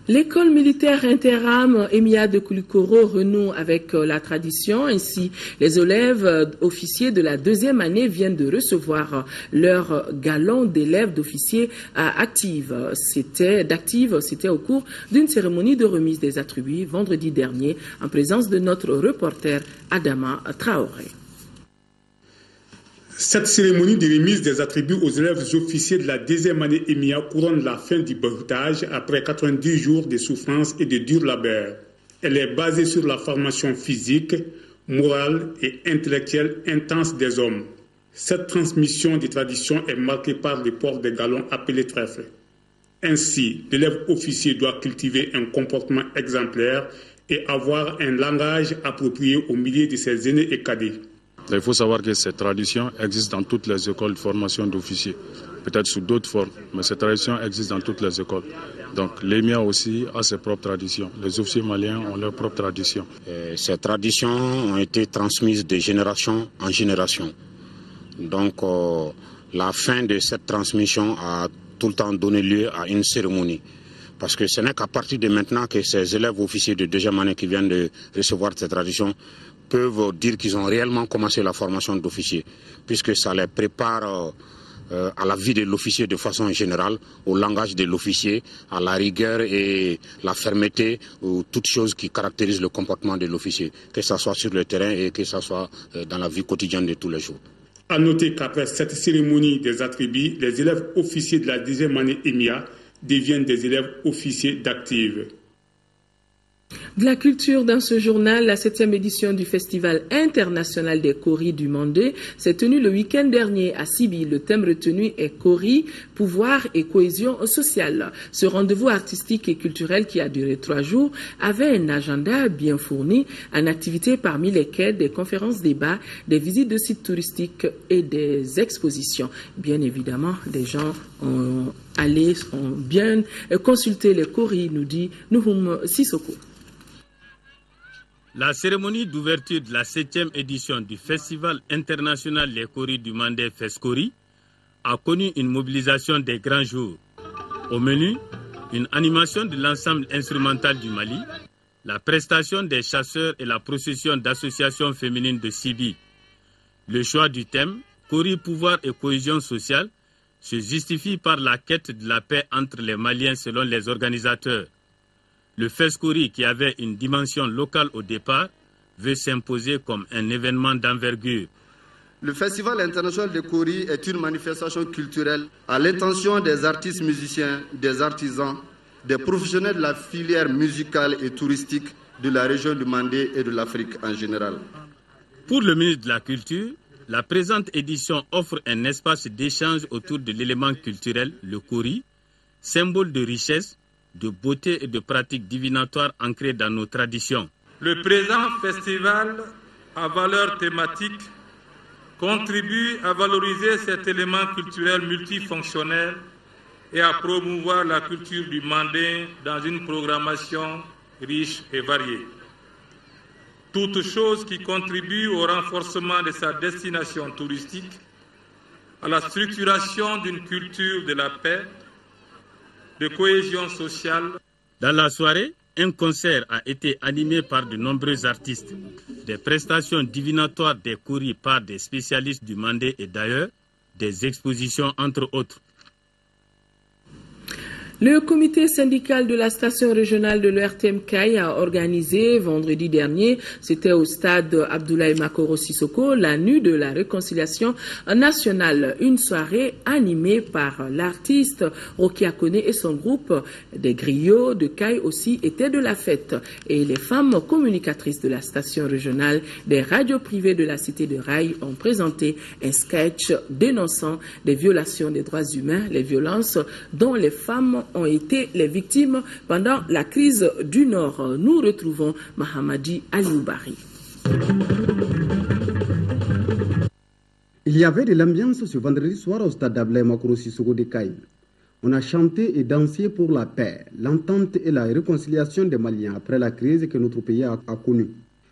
[SPEAKER 1] L'école militaire Interam Emia de Koulikoro renoue avec la tradition. Ainsi, les élèves officiers de la deuxième année viennent de recevoir leur galon d'élèves d'officiers actifs. C'était au cours d'une cérémonie de remise des attributs vendredi dernier en présence de notre reporter Adama Traoré.
[SPEAKER 2] Cette cérémonie de remise des attributs aux élèves officiers de la deuxième année EMIA couronne la fin du beutage après 90 jours de souffrance et de dur labeur. Elle est basée sur la formation physique, morale et intellectuelle intense des hommes. Cette transmission des traditions est marquée par le port des galons appelés trèfles. Ainsi, l'élève officier doit cultiver un comportement exemplaire et avoir un langage approprié au milieu de ses aînés et cadets.
[SPEAKER 4] Il faut savoir que cette tradition existe dans toutes les écoles de formation d'officiers, peut-être sous d'autres formes, mais cette tradition existe dans toutes les écoles. Donc l'EMIA aussi a ses propres traditions. Les officiers maliens ont leurs propres traditions.
[SPEAKER 5] Ces traditions ont été transmises de génération en génération. Donc la fin de cette transmission a tout le temps donné lieu à une cérémonie. Parce que ce n'est qu'à partir de maintenant que ces élèves officiers de deuxième année qui viennent de recevoir cette tradition peuvent dire qu'ils ont réellement commencé la formation d'officier, puisque ça les prépare à la vie de l'officier de façon générale, au langage de l'officier, à la rigueur et la fermeté, ou toutes choses qui caractérisent le comportement de l'officier, que ce soit sur le terrain et que ce soit dans la vie quotidienne de tous les jours.
[SPEAKER 2] À noter qu'après cette cérémonie des attributs, les élèves officiers de la deuxième année EMIA deviennent des élèves officiers d'active.
[SPEAKER 1] De la culture dans ce journal, la 7e édition du Festival international des Koris du Mandé s'est tenue le week-end dernier à Sibi. Le thème retenu est Koris, pouvoir et cohésion sociale. Ce rendez-vous artistique et culturel qui a duré 3 jours avait un agenda bien fourni en activités parmi lesquelles des conférences débats, des visites de sites touristiques et des expositions. Bien évidemment, des gens ont bien consulté les Koris, nous dit Nouhoum Sissoko.
[SPEAKER 6] La cérémonie d'ouverture de la 7e édition du Festival international Les Koris du Mandé FESCORI a connu une mobilisation des grands jours. Au menu, une animation de l'ensemble instrumental du Mali, la prestation des chasseurs et la procession d'associations féminines de Sibi. Le choix du thème, Koris, pouvoir et cohésion sociale, se justifie par la quête de la paix entre les Maliens selon les organisateurs. Le FESCORI, qui avait une dimension locale au départ, veut s'imposer comme un événement d'envergure.
[SPEAKER 7] Le Festival international de Koris est une manifestation culturelle à l'intention des artistes musiciens, des artisans, des professionnels de la filière musicale et touristique de la région du Mandé et de l'Afrique en général.
[SPEAKER 6] Pour le ministre de la Culture, la présente édition offre un espace d'échange autour de l'élément culturel, le Koris, symbole de richesse, de beauté et de pratiques divinatoires ancrées dans nos traditions.
[SPEAKER 8] Le présent festival à valeur thématique contribue à valoriser cet élément culturel multifonctionnel et à promouvoir la culture du Mandé dans une programmation riche et variée. Toute chose qui contribue au renforcement de sa destination touristique, à la structuration d'une culture de la paix, de cohésion sociale.
[SPEAKER 6] Dans la soirée, un concert a été animé par de nombreux artistes. Des prestations divinatoires des Koris par des spécialistes du Mandé et d'ailleurs, des expositions entre autres.
[SPEAKER 1] Le comité syndical de la station régionale de l'ERTM Caille a organisé vendredi dernier, c'était au stade Abdoulaye Makoro Sissoko, la nuit de la réconciliation nationale. Une soirée animée par l'artiste Rocky Akone et son groupe. Des griots de Caille aussi étaient de la fête. Et les femmes communicatrices de la station régionale des radios privées de la cité de Rail ont présenté un sketch dénonçant des violations des droits humains, les violences dont les femmes ont été les victimes pendant la crise du Nord. Nous retrouvons Mahamadi Alioubari.
[SPEAKER 9] Il y avait de l'ambiance ce vendredi soir au stade d'Abdoulaye Makoro Sissoko de Caille. On a chanté et dansé pour la paix, l'entente et la réconciliation des Maliens après la crise que notre pays a connue.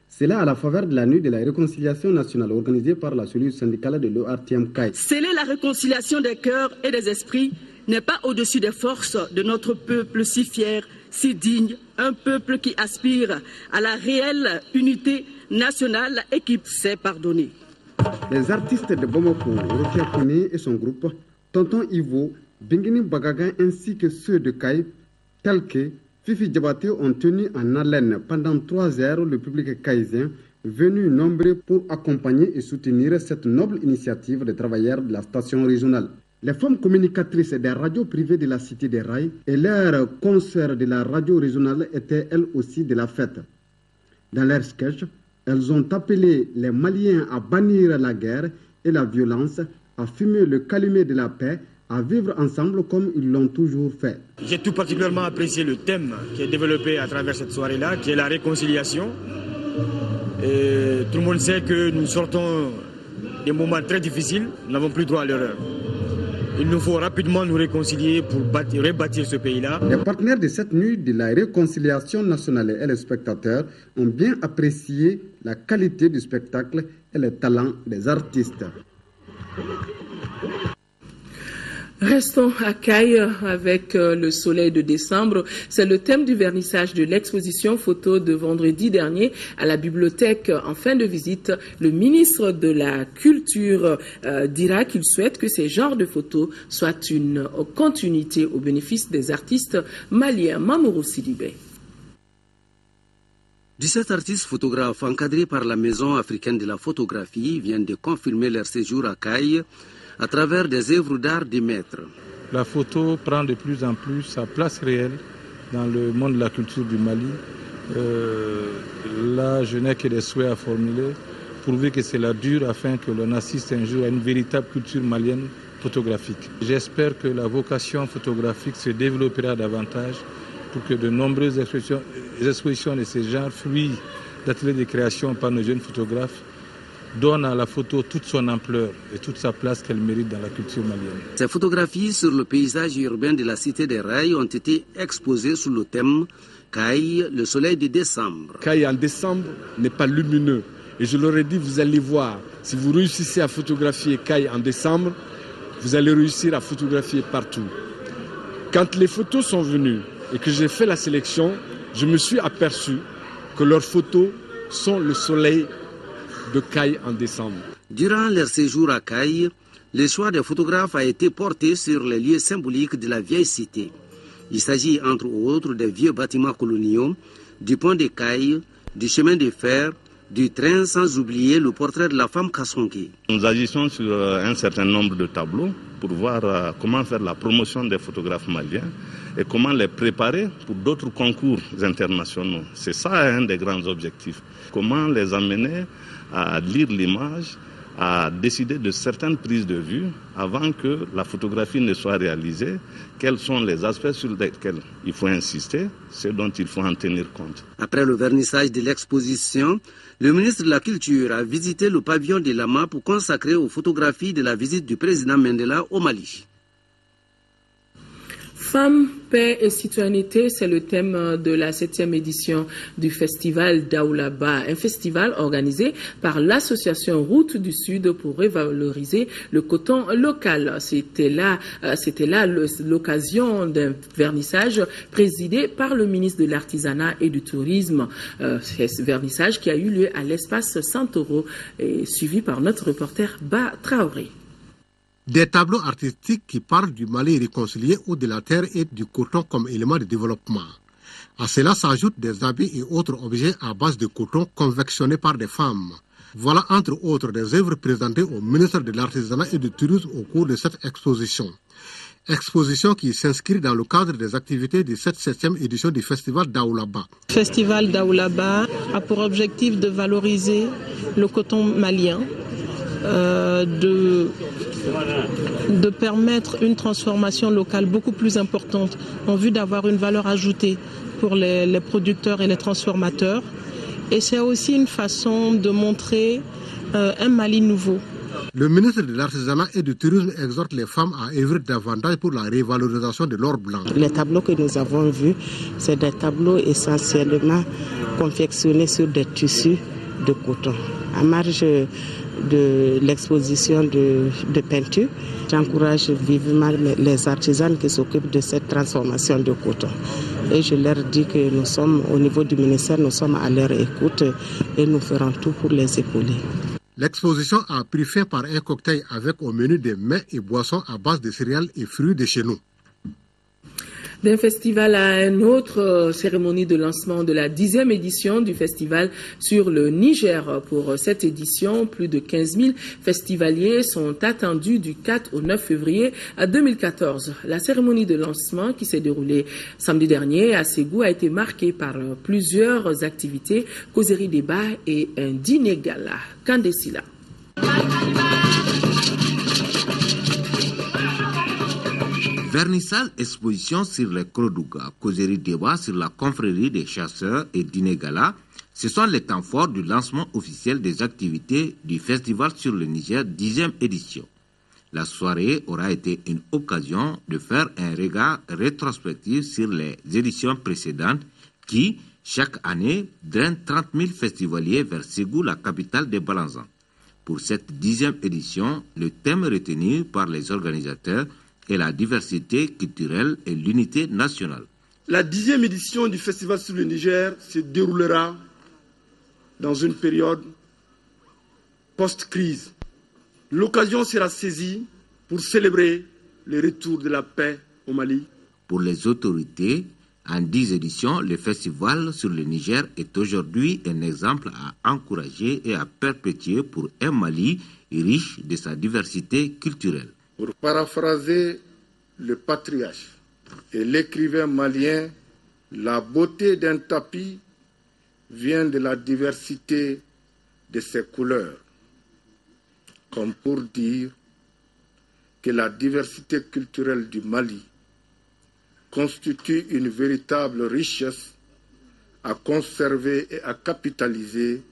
[SPEAKER 9] C'est là à la faveur de la nuit de la réconciliation nationale organisée par la cellule syndicale de l'ERTM Caille.
[SPEAKER 10] Sceller la réconciliation des cœurs et des esprits n'est pas au-dessus des forces de notre peuple si fier, si digne, un peuple qui aspire à la réelle unité nationale et qui sait pardonner.
[SPEAKER 9] Les artistes de Bamako, Rokia Kone et son groupe, Tonton Ivo, Bingini Bagagan ainsi que ceux de Kaï, tels que Fifi Diabaté ont tenu en haleine pendant 3 heures le public caïsien, venu nombreux pour accompagner et soutenir cette noble initiative des travailleurs de la station régionale. Les femmes communicatrices des radios privées de la Cité des Rails et leurs consoeurs de la radio régionale étaient elles aussi de la fête. Dans leur sketch, elles ont appelé les Maliens à bannir la guerre et la violence, à fumer le calumet de la paix, à vivre ensemble comme ils l'ont toujours fait.
[SPEAKER 23] J'ai tout particulièrement apprécié le thème qui est développé à travers cette soirée-là, qui est la réconciliation. Et tout le monde sait que nous sortons des moments très difficiles, nous n'avons plus droit à l'erreur. Il nous faut rapidement nous réconcilier pour rebâtir ce pays-là.
[SPEAKER 9] Les partenaires de cette nuit de la réconciliation nationale et les spectateurs ont bien apprécié la qualité du spectacle et les talents des artistes.
[SPEAKER 1] Restons à Caille avec le soleil de décembre. C'est le thème du vernissage de l'exposition photo de vendredi dernier à la bibliothèque. En fin de visite, le ministre de la Culture dira qu'il souhaite que ces genres de photos soient une continuité au bénéfice des artistes maliens. Mamourou Sidibé.
[SPEAKER 11] 17 artistes photographes encadrés par la Maison africaine de la photographie viennent de confirmer leur séjour à Caille à travers des œuvres d'art des maîtres.
[SPEAKER 12] La photo prend de plus en plus sa place réelle dans le monde de la culture du Mali. Là, je n'ai que des souhaits à formuler, prouver que c'est la dure afin que l'on assiste un jour à une véritable culture malienne photographique. J'espère que la vocation photographique se développera davantage pour que de nombreuses expositions de ce genre, fruits d'ateliers de création par nos jeunes photographes, donne à la photo toute son ampleur et toute sa place qu'elle mérite dans la culture malienne.
[SPEAKER 11] Ces photographies sur le paysage urbain de la Cité des Rails ont été exposées sous le thème Caille, le soleil de décembre.
[SPEAKER 13] Caille en décembre n'est pas lumineux. Et je leur ai dit, vous allez voir, si vous réussissez à photographier Caille en décembre, vous allez réussir à photographier partout. Quand les photos sont venues et que j'ai fait la sélection, je me suis aperçu que leurs photos sont le soleil de Caille en décembre.
[SPEAKER 11] Durant leur séjour à Caille, le choix des photographes a été porté sur les lieux symboliques de la vieille cité. Il s'agit entre autres des vieux bâtiments coloniaux, du pont de Caille, du chemin de fer, du train, sans oublier le portrait de la femme Kassonké.
[SPEAKER 14] Nous agissons sur un certain nombre de tableaux pour voir comment faire la promotion des photographes maliens et comment les préparer pour d'autres concours internationaux. C'est ça un des grands objectifs. Comment les amener à lire l'image, à décider de certaines prises de vue avant que la photographie ne soit réalisée, quels sont les aspects sur lesquels il faut insister, ce dont il faut en tenir compte.
[SPEAKER 11] Après le vernissage de l'exposition, le ministre de la Culture a visité le pavillon de Lama pour consacrer aux photographies de la visite du président Mandela au Mali.
[SPEAKER 1] Femmes, paix et citoyenneté, c'est le thème de la 7e édition du festival d'Aoulaba, un festival organisé par l'association Route du Sud pour revaloriser le coton local. C'était là l'occasion d'un vernissage présidé par le ministre de l'Artisanat et du Tourisme. Ce vernissage qui a eu lieu à l'espace Santoro et suivi par notre reporter Ba Traoré.
[SPEAKER 16] Des tableaux artistiques qui parlent du Mali réconcilié ou de la terre et du coton comme élément de développement. À cela s'ajoutent des habits et autres objets à base de coton confectionnés par des femmes. Voilà entre autres des œuvres présentées au ministre de l'Artisanat et du Tourisme au cours de cette exposition. Exposition qui s'inscrit dans le cadre des activités de cette 7e édition du festival d'Aoulaba.
[SPEAKER 17] Le festival d'Aoulaba a pour objectif de valoriser le coton malien, de permettre une transformation locale beaucoup plus importante en vue d'avoir une valeur ajoutée pour les producteurs et les transformateurs. Et c'est aussi une façon de montrer un Mali nouveau.
[SPEAKER 16] Le ministre de l'Artisanat et du Tourisme exhorte les femmes à œuvrer davantage pour la révalorisation de l'or blanc.
[SPEAKER 17] Les tableaux que nous avons vus, c'est des tableaux essentiellement confectionnés sur des tissus de coton. À marge de l'exposition de peinture, j'encourage vivement les artisans qui s'occupent de cette transformation de coton Et je leur dis que nous sommes, au niveau du ministère, nous sommes à leur écoute et nous ferons tout pour les épauler.
[SPEAKER 16] L'exposition a pris fin par un cocktail avec au menu des mets et boissons à base de céréales et fruits de chez nous.
[SPEAKER 1] D'un festival à un autre, cérémonie de lancement de la 10e édition du festival sur le Niger. Pour cette édition, plus de 15 000 festivaliers sont attendus du 4 au 9 février 2014. La cérémonie de lancement qui s'est déroulée samedi dernier à Ségou a été marquée par plusieurs activités, causeries, débats et un dîner gala. Kandesila.
[SPEAKER 3] Vernissage, exposition sur les Krodouga, causerie débat sur la confrérie des chasseurs et dîner gala, ce sont les temps forts du lancement officiel des activités du Festival sur le Niger 10e édition. La soirée aura été une occasion de faire un regard rétrospectif sur les éditions précédentes qui, chaque année, drainent 30 000 festivaliers vers Ségou, la capitale des Balanzans. Pour cette 10e édition, le thème retenu par les organisateurs et la diversité culturelle et l'unité nationale.
[SPEAKER 15] La 10e édition du Festival sur le Niger se déroulera dans une période post-crise. L'occasion sera saisie pour célébrer le retour de la paix au Mali.
[SPEAKER 3] Pour les autorités, en 10 éditions, le Festival sur le Niger est aujourd'hui un exemple à encourager et à perpétuer pour un Mali riche de sa diversité culturelle.
[SPEAKER 15] Pour paraphraser le patriarche et l'écrivain malien, la beauté d'un tapis vient de la diversité de ses couleurs, comme pour dire que la diversité culturelle du Mali constitue une véritable richesse à conserver et à capitaliser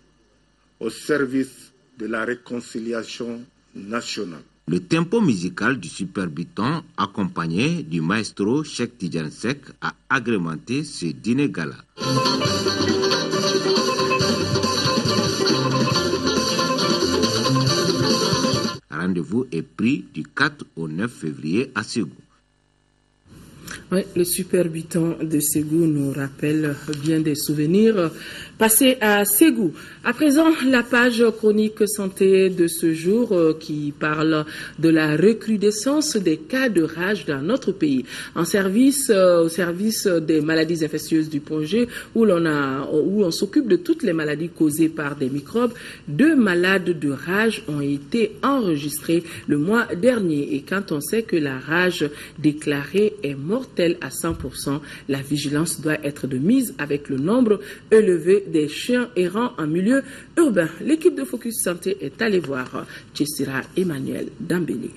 [SPEAKER 15] au service de la réconciliation nationale.
[SPEAKER 3] Le tempo musical du Super Biton, accompagné du maestro Cheikh Tidiane Seck, a agrémenté ce dîner gala. Rendez-vous est pris du 4 au 9 février à Ségou.
[SPEAKER 1] Oui, le Super Biton de Ségou nous rappelle bien des souvenirs passés à Ségou. À présent, la page chronique santé de ce jour qui parle de la recrudescence des cas de rage dans notre pays. Au service des maladies infectieuses du Point G, où on s'occupe de toutes les maladies causées par des microbes, 2 malades de rage ont été enregistrés le mois dernier. Et quand on sait que la rage déclarée est mortelle à 100%, la vigilance doit être de mise avec le nombre élevé des chiens errants en milieu urbain. L'équipe de Focus Santé est allée voir Tchessira Emmanuel Dambélé.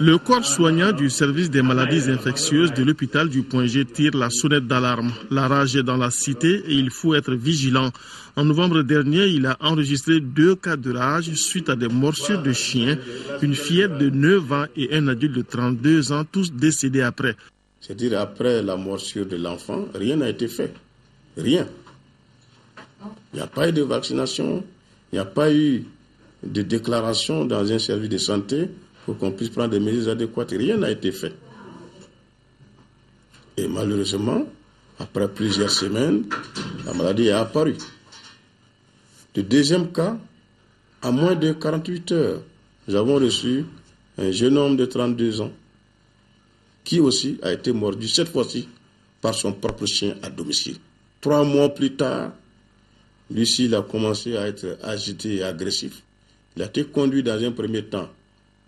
[SPEAKER 18] Le corps soignant du service des maladies infectieuses de l'hôpital du Point G tire la sonnette d'alarme. La rage est dans la cité et il faut être vigilant. En novembre dernier, il a enregistré 2 cas de rage suite à des morsures de chiens, une fillette de 9 ans et un adulte de 32 ans, tous décédés après.
[SPEAKER 19] C'est-à-dire après la morsure de l'enfant, rien n'a été fait. Rien. Il n'y a pas eu de vaccination, il n'y a pas eu de déclaration dans un service de santé pour qu'on puisse prendre des mesures adéquates. Rien n'a été fait. Et malheureusement, après plusieurs semaines, la maladie est apparue. Le deuxième cas, à moins de 48 heures, nous avons reçu un jeune homme de 32 ans qui aussi a été mordu, cette fois-ci, par son propre chien à domicile. 3 mois plus tard, lui-ci, il a commencé à être agité et agressif. Il a été conduit dans un premier temps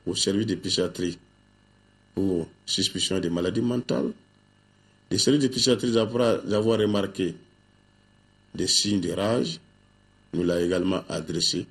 [SPEAKER 19] au service de psychiatrie pour suspicion de maladies mentales. Les services de psychiatrie, après avoir remarqué des signes de rage, nous l'a également adressé.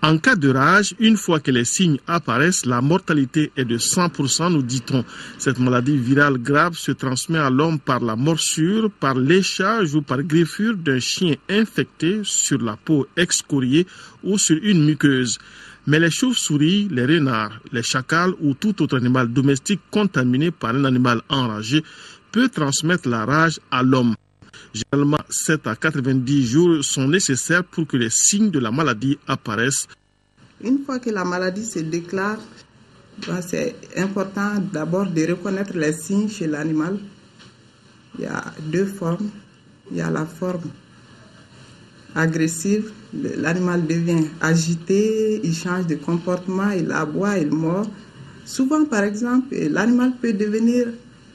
[SPEAKER 18] En cas de rage, une fois que les signes apparaissent, la mortalité est de 100%, nous dit-on. Cette maladie virale grave se transmet à l'homme par la morsure, par léchage ou par greffure d'un chien infecté sur la peau excoriée ou sur une muqueuse. Mais les chauves-souris, les renards, les chacals ou tout autre animal domestique contaminé par un animal enragé peut transmettre la rage à l'homme. Généralement, 7 à 90 jours sont nécessaires pour que les signes de la maladie apparaissent.
[SPEAKER 20] Une fois que la maladie se déclare, c'est important d'abord de reconnaître les signes chez l'animal. Il y a deux formes. Il y a la forme agressive. L'animal devient agité, il change de comportement, il aboie, il mord. Souvent, par exemple, l'animal peut devenir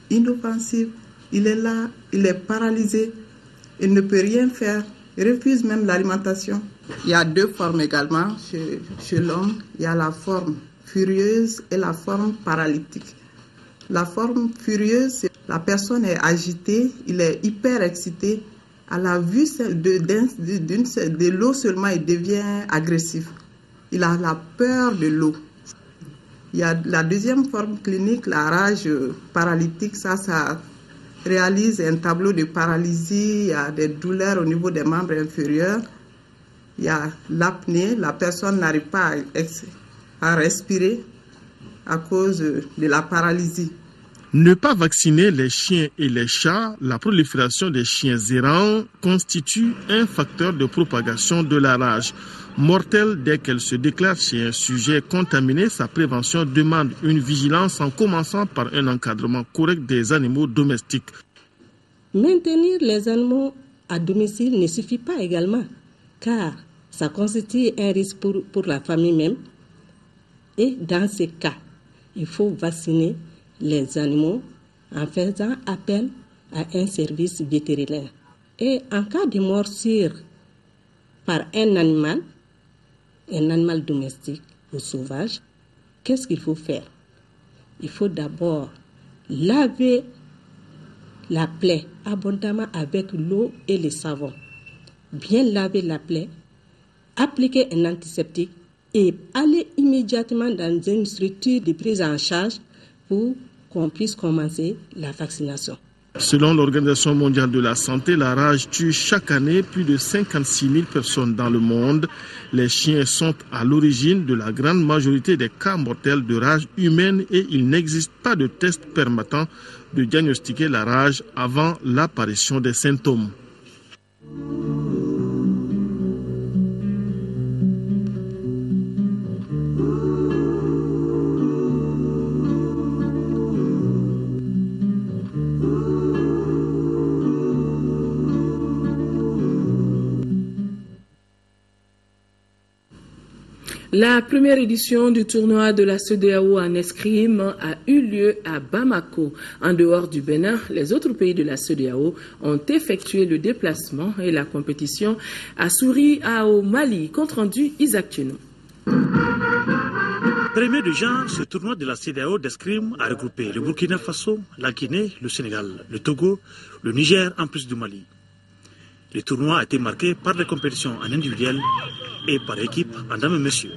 [SPEAKER 20] inoffensif. Il est là, il est paralysé, il ne peut rien faire, il refuse même l'alimentation. Il y a deux formes également chez l'homme. Il y a la forme furieuse et la forme paralytique. La forme furieuse, c'est la personne est agitée, il est hyper excité. À la vue de l'eau seulement, il devient agressif. Il a la peur de l'eau. Il y a la deuxième forme clinique, la rage paralytique. Ça réalise un tableau de paralysie. Il y a des douleurs au niveau des membres inférieurs. Il y a l'apnée. La personne n'arrive pas à respirer à cause de la paralysie.
[SPEAKER 18] Ne pas vacciner les chiens et les chats, la prolifération des chiens errants constitue un facteur de propagation de la rage. Mortelle dès qu'elle se déclare chez un sujet contaminé, sa prévention demande une vigilance en commençant par un encadrement correct des animaux domestiques.
[SPEAKER 21] Maintenir les animaux à domicile ne suffit pas également, car ça constitue un risque pour la famille même. Et dans ces cas, il faut vacciner les animaux en faisant appel à un service vétérinaire. Et en cas de morsure par un animal domestique ou sauvage, qu'est-ce qu'il faut faire? Il faut d'abord laver la plaie abondamment avec l'eau et le savon. Bien laver la plaie, appliquer un antiseptique et aller immédiatement dans une structure de prise en charge pour qu'on puisse commencer la vaccination.
[SPEAKER 18] Selon l'Organisation mondiale de la santé, la rage tue chaque année plus de 56 000 personnes dans le monde. Les chiens sont à l'origine de la grande majorité des cas mortels de rage humaine et il n'existe pas de test permettant de diagnostiquer la rage avant l'apparition des symptômes.
[SPEAKER 1] La première édition du tournoi de la CEDEAO en escrime a eu lieu à Bamako. En dehors du Bénin, les autres pays de la CEDEAO ont effectué le déplacement et la compétition a souri au Mali. Compte rendu Isaac Tcheno.
[SPEAKER 22] Premier de genre, ce tournoi de la CEDEAO d'escrime a regroupé le Burkina Faso, la Guinée, le Sénégal, le Togo, le Niger en plus du Mali. Le tournoi a été marqué par des compétitions en individuel et par équipe en dames et messieurs.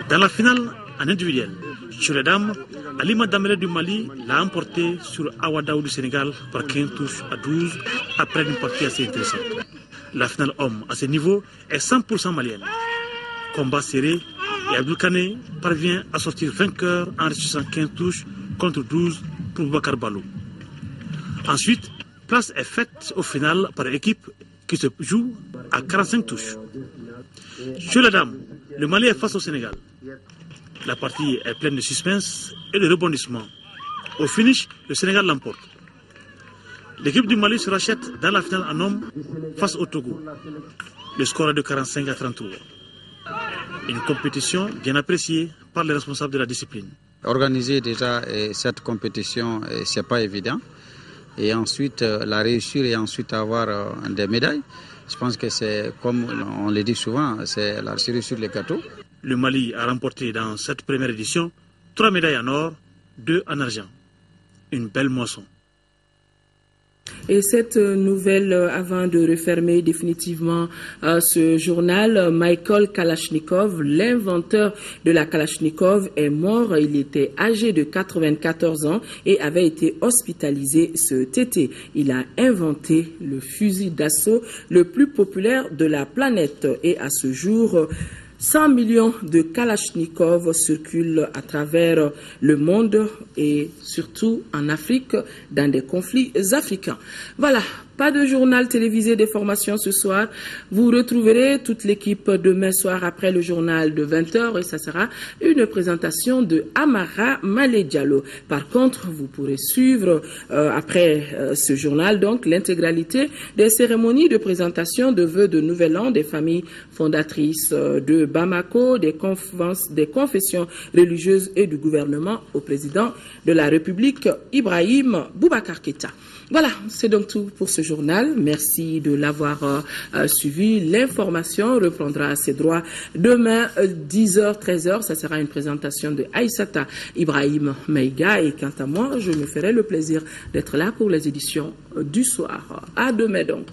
[SPEAKER 22] Dans la finale en individuel, sur les dames, Alima Damele du Mali l'a emporté sur Awadaou du Sénégal par 15 touches à 12 après une partie assez intéressante. La finale homme à ce niveau est 100% malienne. Combat serré et Abdou Kane parvient à sortir vainqueur en réussissant 15 touches contre 12 pour Bakar Balou. Ensuite, place est faite au final par équipe qui se joue à 45 touches. Chez la dame, le Mali est face au Sénégal. La partie est pleine de suspense et de rebondissements. Au finish, le Sénégal l'emporte. L'équipe du Mali se rachète dans la finale en homme face au Togo. Le score est de 45 à 33. Une compétition bien appréciée par les responsables de la discipline.
[SPEAKER 24] Organiser déjà cette compétition, c'est pas évident. Et ensuite la réussir et ensuite avoir des médailles. Je pense que c'est, comme on le dit souvent, c'est la cerise sur le gâteau.
[SPEAKER 22] Le Mali a remporté dans cette première édition 3 médailles en or, 2 en argent. Une belle moisson.
[SPEAKER 1] Et cette nouvelle, avant de refermer définitivement ce journal, Michael Kalachnikov, l'inventeur de la Kalachnikov, est mort. Il était âgé de 94 ans et avait été hospitalisé cet été. Il a inventé le fusil d'assaut le plus populaire de la planète. Et à ce jour, 100 millions de Kalachnikov circulent à travers le monde et surtout en Afrique, dans des conflits africains. Voilà. pas de journal télévisé des formations ce soir. Vous retrouverez toute l'équipe demain soir après le journal de 20h et ça sera une présentation de Amara Malé Diallo. Par contre, vous pourrez suivre après ce journal donc l'intégralité des cérémonies de présentation de vœux de Nouvel An des familles fondatrices de Bamako, des confessions religieuses et du gouvernement au président de la République, Ibrahim Boubacar Keïta. Voilà, c'est donc tout pour ce journal. Merci de l'avoir suivi. L'information reprendra à ses droits demain 10h, 13h. Ça sera une présentation de Aïssata Ibrahim Maïga. Et quant à moi, je me ferai le plaisir d'être là pour les éditions du soir. À demain donc.